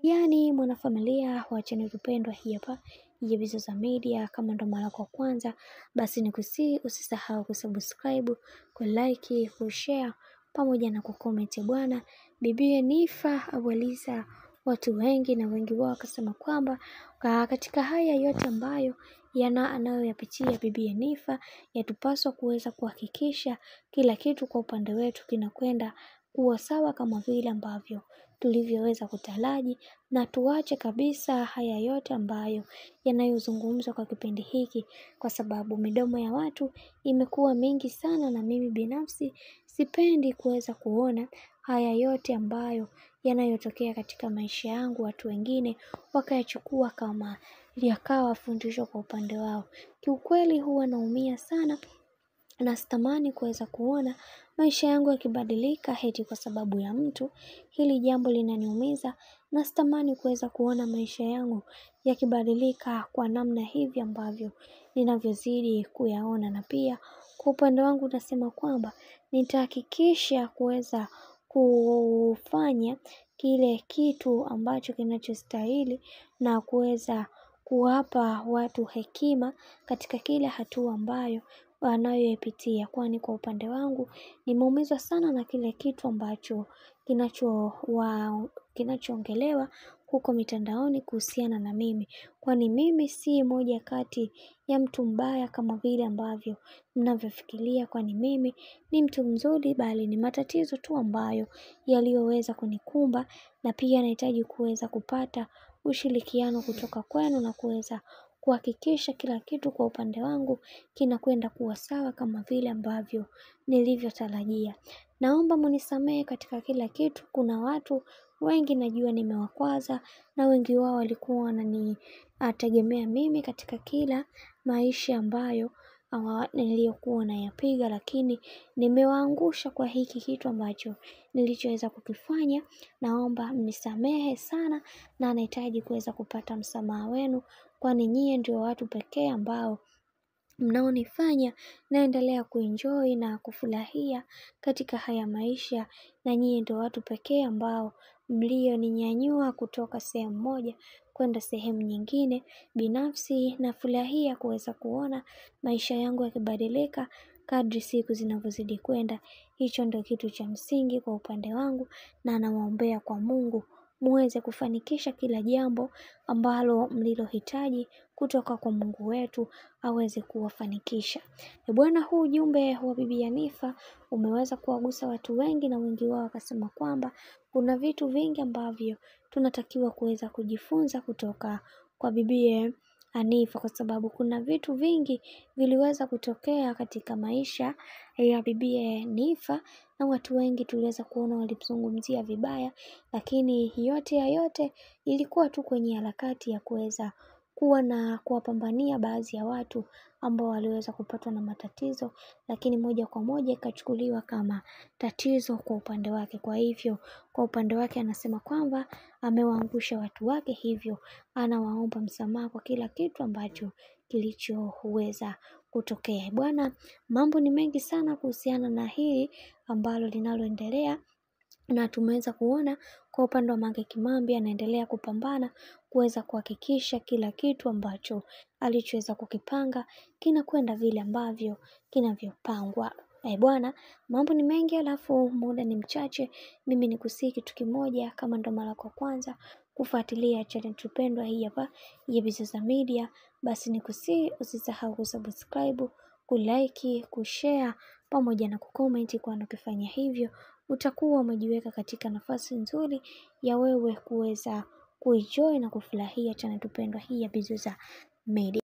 Yani mwanafamilia wa channel tupendwa hii hapa ya Bizoza Media. Kama ndo mara kwa kwanza, basi usisahau kusubscribe, kulike, kushare pamoja na kucomment bwana. Bibi Nifa awaliza watu wengi na wengi wao wakasema kwamba katika haya yote ambayo anayoyapitia Bibi Nifa, yatupaswa kuweza kuhakikisha kila kitu kwa upande wetu kinakwenda kuwa sawa kama vile ambavyo tulivyoweza kutaraji, na tuache kabisa haya yote ambayo yanayozungumzwa kwa kipindi hiki, kwa sababu midomo ya watu imekuwa mingi sana, na mimi binafsi sipendi kuweza kuona haya yote ambayo yanayotokea katika maisha yangu watu wengine wakayachukua kama yakawa fundisho kwa upande wao. Kiukweli huwa naumia sana na sitamani kuweza kuona maisha yangu yakibadilika eti kwa sababu ya mtu. Hili jambo linaniumiza, na sitamani kuweza kuona maisha yangu yakibadilika kwa namna hivi ambavyo ninavyozidi kuyaona. Na pia kwa upande wangu nasema kwamba nitahakikisha kuweza kufanya kile kitu ambacho kinachostahili, na kuweza kuwapa watu hekima katika kila hatua ambayo wanayoipitia. Kwani kwa upande wangu nimeumizwa sana na kile kitu ambacho kinachoongelewa huko mitandaoni kuhusiana na mimi. Kwani mimi si moja kati ya mtu mbaya kama vile ambavyo mnavyofikiria. Kwani mimi ni mtu mzuri, bali ni matatizo tu ambayo yaliyoweza kunikumba, na pia nahitaji kuweza kupata ushirikiano kutoka kwenu na kuweza kuhakikisha kila kitu kwa upande wangu kinakwenda kuwa sawa kama vile ambavyo nilivyotarajia. Naomba mnisamehe katika kila kitu. Kuna watu wengi najua nimewakwaza, na wengi wao walikuwa wananitegemea mimi katika kila maisha ambayo niliyokuwa nayapiga, lakini nimewaangusha kwa hiki kitu ambacho nilichoweza kukifanya. Naomba mnisamehe sana, na nahitaji kuweza kupata msamaha wenu, kwani nyie ndio watu pekee ambao mnaonifanya naendelea kuenjoy na kufurahia katika haya maisha, na nyie ndio watu pekee ambao mlioninyanyua kutoka sehemu moja kwenda sehemu nyingine. Binafsi nafurahia kuweza kuona maisha yangu yakibadilika kadri siku zinavyozidi kwenda. Hicho ndio kitu cha msingi kwa upande wangu, na nawaombea kwa Mungu muweze kufanikisha kila jambo ambalo mlilohitaji kutoka kwa Mungu wetu aweze kuwafanikisha. Bwana, huu ujumbe wa Bibi Nifa umeweza kuwagusa watu wengi, na wengi wao wakasema kwamba kuna vitu vingi ambavyo tunatakiwa kuweza kujifunza kutoka kwa Bibi Nifa, kwa sababu kuna vitu vingi viliweza kutokea katika maisha ya Bibi Nifa, na watu wengi tuliweza kuona walimzungumzia vibaya, lakini yote ya yote ilikuwa tu kwenye harakati ya kuweza kuwa na kuwapambania baadhi ya watu ambao waliweza kupatwa na matatizo, lakini moja kwa moja ikachukuliwa kama tatizo kwa upande wake. Kwa hivyo kwa upande wake anasema kwamba amewaangusha watu wake, hivyo anawaomba msamaha kwa kila kitu ambacho kilichoweza kutokea. Bwana, mambo ni mengi sana kuhusiana na hili ambalo linaloendelea, na tumeweza kuona kwa upande wa Mange Kimambi anaendelea kupambana kuweza kuhakikisha kila kitu ambacho alichoweza kukipanga kinakwenda vile ambavyo kinavyopangwa. Bwana, mambo ni mengi, alafu muda ni mchache. Mimi nikusihi kitu kimoja, kama ndo mara kwa kwanza kufuatilia channel tupendwa hii hapa ya Bizoza Media, basi nikusihi usisahau kusubscribe, kulike, kushare pamoja na kucomment, kwa ukifanya hivyo utakuwa umejiweka katika nafasi nzuri ya wewe kuweza kuenjoy na kufurahia channel tupendwa hii ya Bizoza Media.